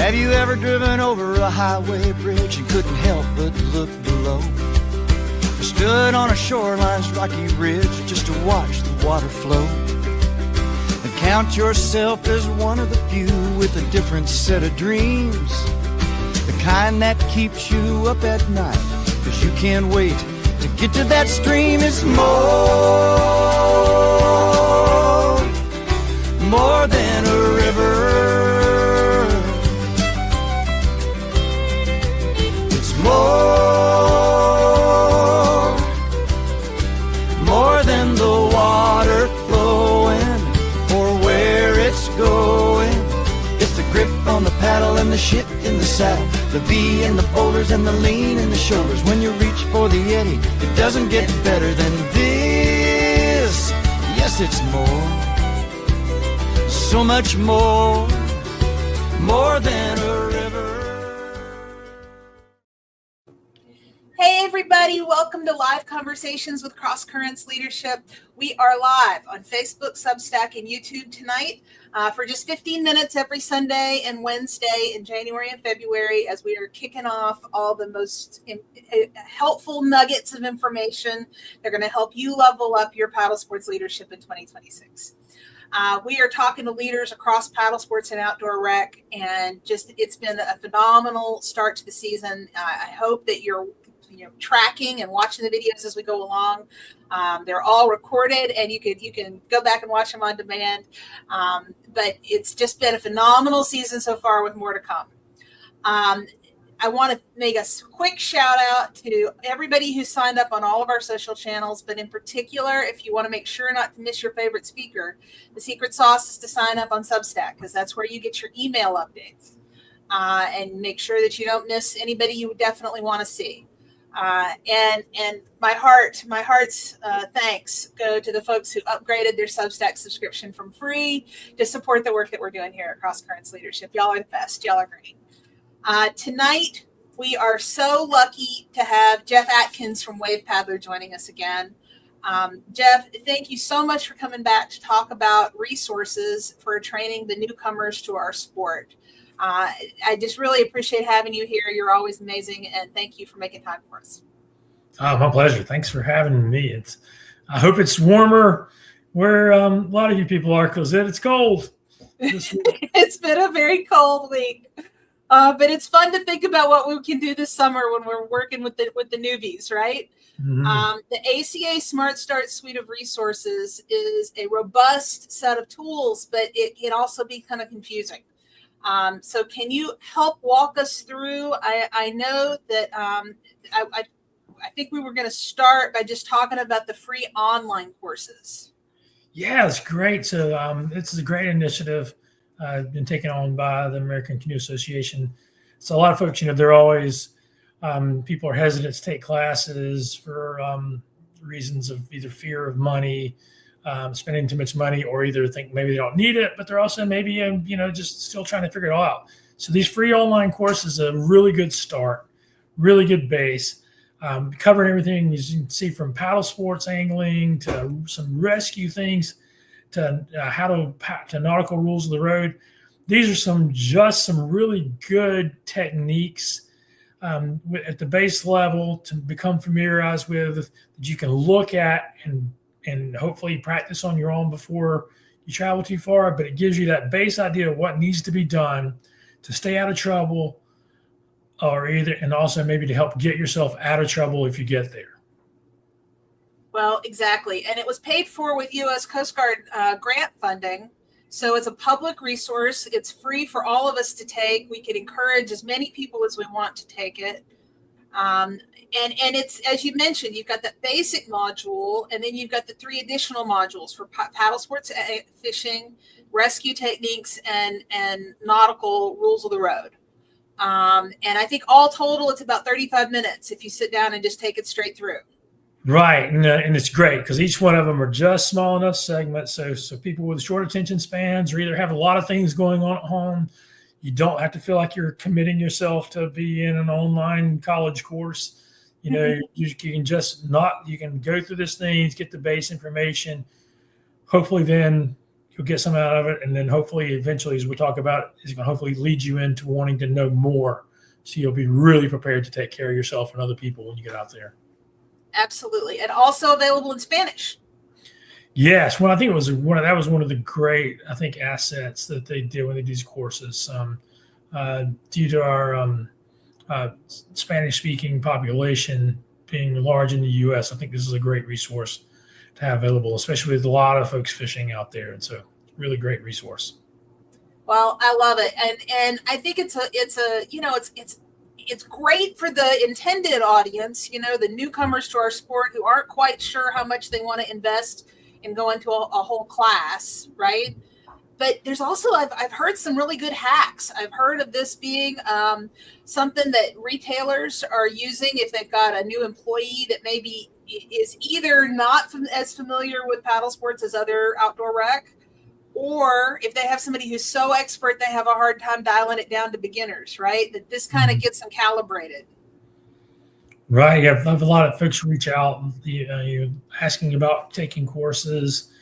Have you ever driven over a highway bridge and couldn't help but look below? Or stood on a shoreline's rocky ridge just to watch the water flow? And count yourself as one of the few with a different set of dreams, the kind that keeps you up at night, 'cause you can't wait to get to that stream. It's more than a river. It's more than the water flowing or where it's going. It's the grip on the paddle and the shit in the saddle, the V and the boulders and the lean in the shoulders. When you reach for the eddy, it doesn't get better than this. Yes, it's more, so much more than a river. Hey everybody, welcome to Live Conversations with Cross Currents Leadership. We are live on Facebook, Substack, and YouTube tonight for just 15 minutes every Sunday and Wednesday in January and February, as we are kicking off all the most helpful nuggets of information. They're going to help you level up your paddle sports leadership in 2026. We are talking to leaders across paddle sports and outdoor rec, and just it's been a phenomenal start to the season. I hope that you're tracking and watching the videos as we go along. They're all recorded, and you can go back and watch them on demand. But it's just been a phenomenal season so far, with more to come. I want to make a quick shout out to everybody who signed up on all of our social channels, but in particular, if you want to make sure not to miss your favorite speaker, the secret sauce is to sign up on Substack, because that's where you get your email updates, and make sure that you don't miss anybody you definitely want to see. And my heart's thanks go to the folks who upgraded their Substack subscription from free to support the work that we're doing here at Cross Currents Leadership. Y'all are the best. Y'all are great. Tonight, we are so lucky to have Jeff Atkins from Wavepaddler joining us again. Jeff, thank you so much for coming back to talk about resources for training the newcomers to our sport. I just really appreciate having you here. You're always amazing, and thank you for making time for us. My pleasure. Thanks for having me. I hope it's warmer where a lot of you people are, because it's cold this week. It's been a very cold week. But it's fun to think about what we can do this summer when we're working with the newbies, right? Mm-hmm. The ACA Smart Start suite of resources is a robust set of tools, but it can also be kind of confusing. So can you help walk us through? I know that I think we were going to start by just talking about the free online courses. Yeah, it's great. So this is a great initiative. Been taken on by the American Canoe Association. So a lot of folks, they're always, people are hesitant to take classes for reasons of either fear of money, spending too much money, or either think maybe they don't need it, but they're also maybe, just still trying to figure it all out. So these free online courses are a really good start, really good base, covering everything you can see from paddle sports angling to some rescue things, to to nautical rules of the road. These are some really good techniques at the base level to become familiarized with, that you can look at and hopefully practice on your own before you travel too far. But it gives you that base idea of what needs to be done to stay out of trouble, and also maybe to help get yourself out of trouble if you get there. Well, exactly. And it was paid for with U.S. Coast Guard grant funding. So it's a public resource. It's free for all of us to take. We could encourage as many people as we want to take it. And it's, as you mentioned, you've got that basic module, and then you've got the 3 additional modules for paddle sports, fishing, rescue techniques, and nautical rules of the road. And I think all total, it's about 35 minutes if you sit down and just take it straight through. Right. And it's great because each one of them are just small enough segments. So people with short attention spans, or either have a lot of things going on at home, you don't have to feel like you're committing yourself to be in an online college course. You can you can go through these things, get the base information. Hopefully then you'll get some out of it. And then hopefully eventually, as we talk about, it's going to hopefully lead you into wanting to know more. So you'll be really prepared to take care of yourself and other people when you get out there. Absolutely. And also available in Spanish. Yes. Well, I think that was one of the great, I think, assets that they did when they did these courses. Due to our Spanish-speaking population being large in the U.S., I think this is a great resource to have available, especially with a lot of folks fishing out there. And so, really great resource. Well, I love it, and I think it's great for the intended audience. The newcomers to our sport who aren't quite sure how much they want to invest in going to a whole class, right? But there's also, I've heard some really good hacks. I've heard of this being something that retailers are using if they've got a new employee that maybe is either not as familiar with paddle sports as other outdoor rec, or if they have somebody who's so expert they have a hard time dialing it down to beginners, right? That this kind of gets them calibrated. Right. I have a lot of folks reach out, you're asking about taking courses.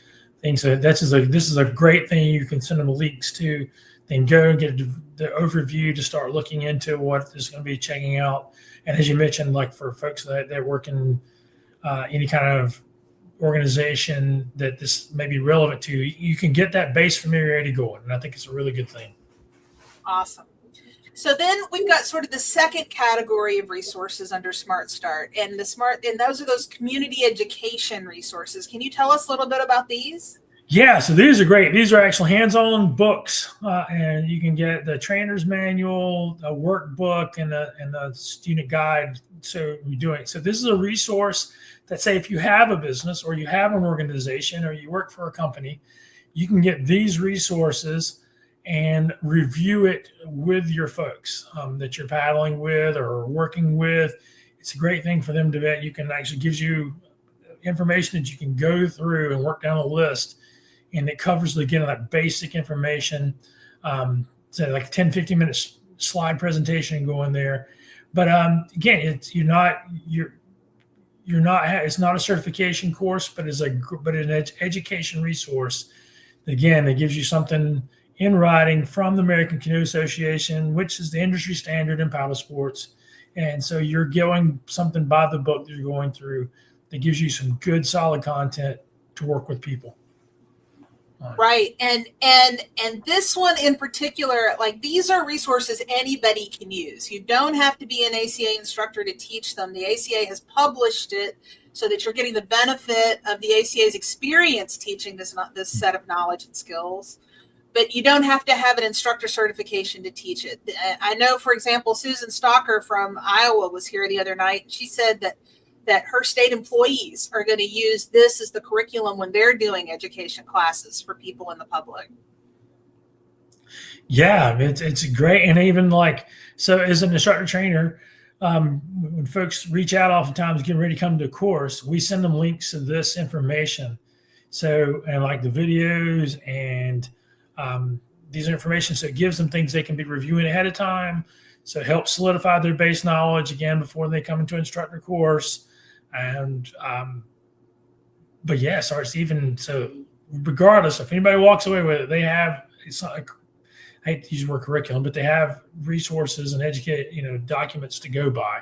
Things that this is a great thing. You can send them links to, then go and get the overview to start looking into what is going to be checking out. And as you mentioned, like for folks that work in any kind of organization that this may be relevant to, you can get that base familiarity going. And I think it's a really good thing. Awesome. So then we've got sort of the second category of resources under Smart Start, and those are those community education resources. Can you tell us a little bit about these? Yeah, so these are great. These are actual hands-on books, and you can get the trainer's manual, a workbook, and a student guide. So this is a resource that, say, if you have a business or you have an organization or you work for a company, you can get these resources and review it with your folks that you're paddling with or working with. It's a great thing for them to bet. You can actually gives you information that you can go through and work down a list, and it covers, again, that basic information. So like a 10, 15 minute slide presentation going there. But again, it's not a certification course, but an education resource. Again, it gives you something in writing from the American Canoe Association, which is the industry standard in paddle sports. And so you're going something by the book that you're going through that gives you some good, solid content to work with people. Right. And this one in particular, like, these are resources anybody can use. You don't have to be an ACA instructor to teach them. The ACA has published it so that you're getting the benefit of the ACA's experience teaching this set of knowledge and skills. But you don't have to have an instructor certification to teach it. I know, for example, Susan Stalker from Iowa was here the other night. She said that her state employees are going to use this as the curriculum when they're doing education classes for people in the public. Yeah, it's great. And even so as an instructor trainer, when folks reach out oftentimes getting ready to come to a course, we send them links to this information. So, and like the videos and these information, so it gives them things they can be reviewing ahead of time. So it helps solidify their base knowledge again before they come into an instructor course. And but yeah, so regardless, if anybody walks away with it, they have, it's not, I hate to use the word curriculum, but they have resources and documents to go by,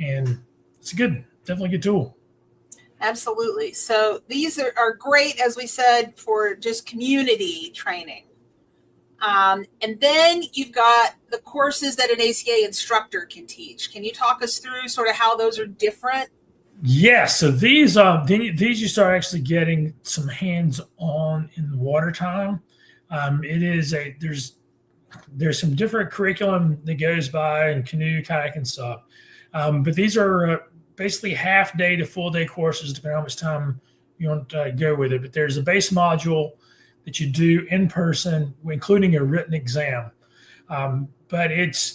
and it's definitely a good tool. Absolutely. So these are great, as we said, for just community training. And then you've got the courses that an ACA instructor can teach. Can you talk us through sort of how those are different? Yes. So these you start actually getting some hands-on in the water time. There's some different curriculum that goes by in canoe, kayak, and SUP. But these are basically half-day to full-day courses, depending on how much time you want to go with it. But there's a base module that you do in person, including a written exam. But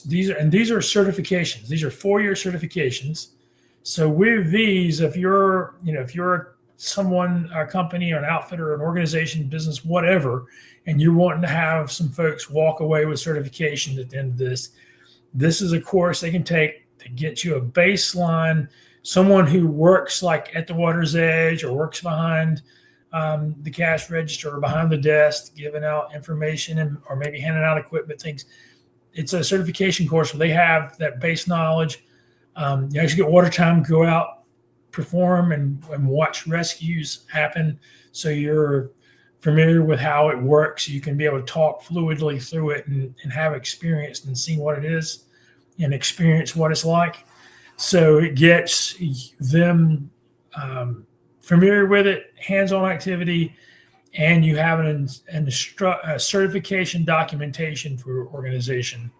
these are certifications. These are 4-year certifications. So with these, if you're someone, a company or an outfit or an organization, business, whatever, and you're wanting to have some folks walk away with certification at the end of this is a course they can take to get you a baseline. Someone who works like at the water's edge or works behind the cash register or behind the desk, giving out information or maybe handing out equipment, things. It's a certification course where they have that base knowledge. You actually get water time, go out, perform and watch rescues happen. So you're familiar with how it works. You can be able to talk fluidly through it and have experienced and seen what it is and experience what it's like. So it gets them familiar with it, hands-on activity, and you have a certification documentation for your organization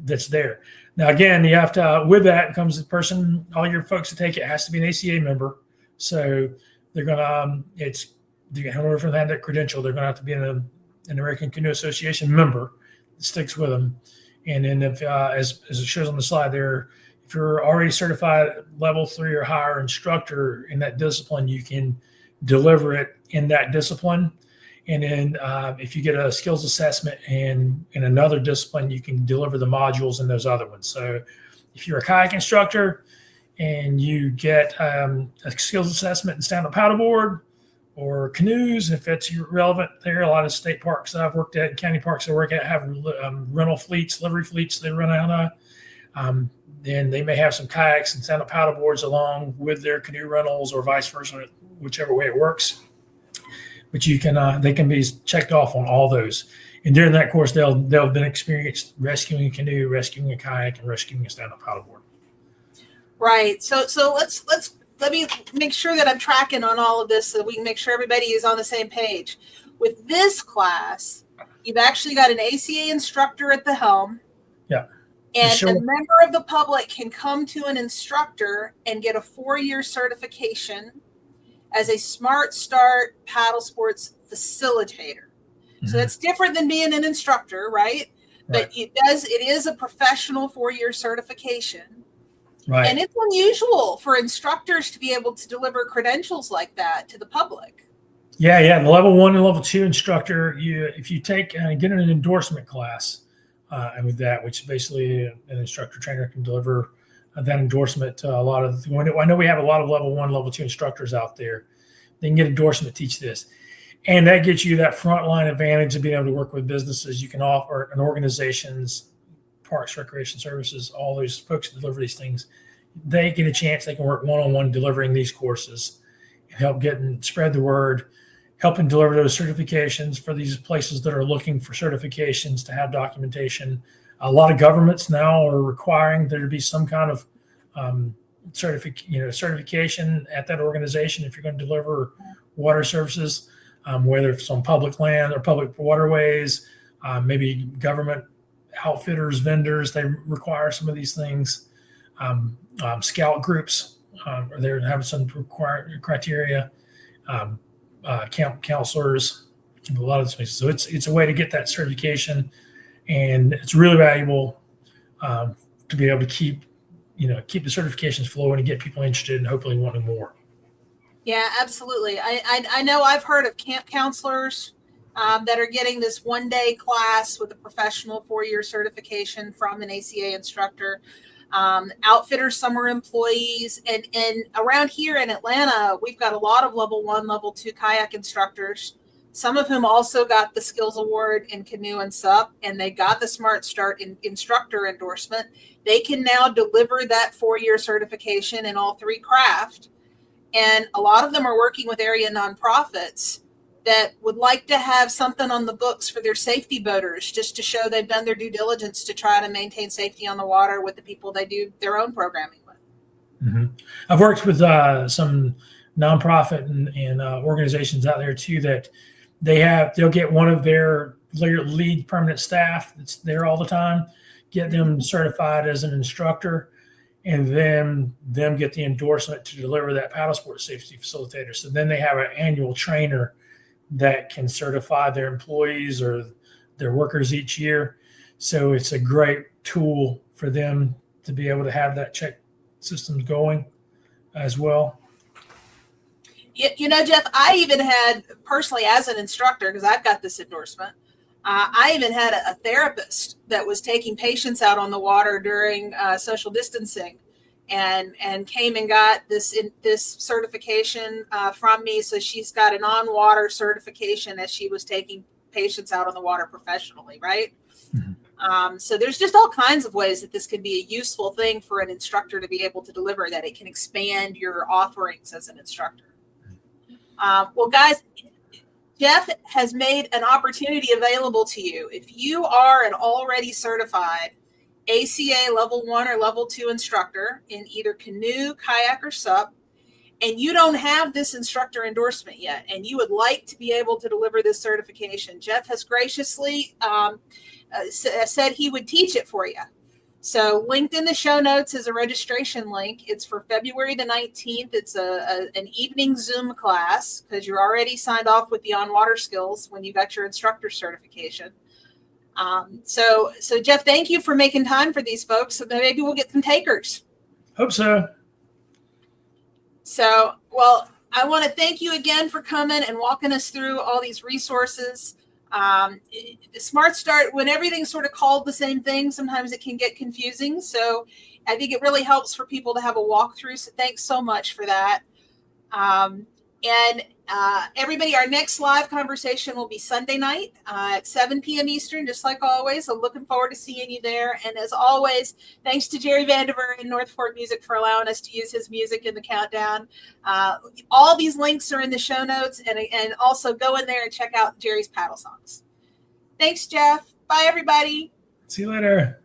that's there. Now, again, you have to, with that comes the person, all your folks that take it has to be an ACA member. So they're going to, in order for them to have that credential, they're going to have to be an American Canoe Association member that sticks with them. And then if, as it shows on the slide there, if you're already certified level 3 or higher instructor in that discipline, you can deliver it in that discipline. And then if you get a skills assessment in another discipline, you can deliver the modules in those other ones. So if you're a kayak instructor and you get a skills assessment in stand-up paddleboard or canoes, if it's relevant there, a lot of state parks that I've worked at, county parks I work at, have rental fleets, livery fleets they run out of. Then they may have some kayaks and stand-up paddleboards along with their canoe rentals or vice versa, whichever way it works. But you can they can be checked off on all those. And during that course, they'll have been experienced rescuing a canoe, rescuing a kayak, and rescuing a stand-up paddleboard. Right. So let me make sure that I'm tracking on all of this so we can make sure everybody is on the same page. With this class, you've actually got an ACA instructor at the helm. Yeah. And a member of the public can come to an instructor and get a 4-year certification as a Smart Start paddle sports facilitator. Mm-hmm. So that's different than being an instructor, right? But it is a professional 4-year certification. Right. And it's unusual for instructors to be able to deliver credentials like that to the public. Yeah. The level 1 and level 2 instructor, if you take and get an endorsement class, and with that, which basically an instructor trainer can deliver that endorsement to a lot of, I know we have a lot of level 1, level 2 instructors out there. They can get endorsement to teach this. And that gets you that frontline advantage of being able to work with businesses. You can offer and organizations, parks, recreation services, all those folks that deliver these things. They get a chance, they can work one-on-one delivering these courses and help get and spread the word, helping deliver those certifications for these places that are looking for certifications to have documentation. A lot of governments now are requiring there to be some kind of certification at that organization if you're going to deliver water services, whether it's on public land or public waterways, maybe government outfitters, vendors, they require some of these things. Scout groups are there to have some criteria. Camp counselors, a lot of spaces. So it's a way to get that certification, and it's really valuable to be able to keep the certifications flowing and get people interested and hopefully wanting more. Yeah, absolutely. I know I've heard of camp counselors that are getting this 1-day class with a professional 4-year certification from an ACA instructor. Outfitters, summer employees, and around here in Atlanta, we've got a lot of level 1, level 2 kayak instructors, some of whom also got the skills award in canoe and SUP, and they got the Smart Start instructor endorsement. They can now deliver that 4-year certification in all 3 craft. And a lot of them are working with area nonprofits that would like to have something on the books for their safety boaters, just to show they've done their due diligence to try to maintain safety on the water with the people they do their own programming with. Mm-hmm. I've worked with some nonprofit and organizations out there too that they'll get one of their lead permanent staff that's there all the time, get them certified as an instructor, and then them get the endorsement to deliver that paddle sport safety facilitator. So then they have an annual trainer that can certify their employees or their workers each year. So it's a great tool for them to be able to have that check systems going as well. Jeff, I even had personally as an instructor, because I've got this endorsement, I even had a therapist that was taking patients out on the water during social distancing. and came and got this certification from me. So she's got an on-water certification as she was taking patients out on the water professionally, right? Mm-hmm. So there's just all kinds of ways that this can be a useful thing for an instructor to be able to deliver, that it can expand your offerings as an instructor. Well, guys, Jeff has made an opportunity available to you. If you are an already certified ACA Level 1 or Level 2 instructor in either Canoe, Kayak, or SUP, and you don't have this instructor endorsement yet, and you would like to be able to deliver this certification, Jeff has graciously said he would teach it for you. So linked in the show notes is a registration link. It's for February the 19th. It's an evening Zoom class because you're already signed off with the on-water skills when you got your instructor certification. So Jeff, thank you for making time for these folks. So maybe we'll get some takers. Hope so. So, well, I want to thank you again for coming and walking us through all these resources. Smart Start, when everything's sort of called the same thing, sometimes it can get confusing. So I think it really helps for people to have a walkthrough. So thanks so much for that. Everybody, our next live conversation will be Sunday night at 7 p.m. Eastern, just like always. So looking forward to seeing you there. And as always, thanks to Jerry Vandiver and North Fork Music for allowing us to use his music in the countdown. All these links are in the show notes, and also go in there and check out Jerry's paddle songs. Thanks, Jeff. Bye, everybody. See you later.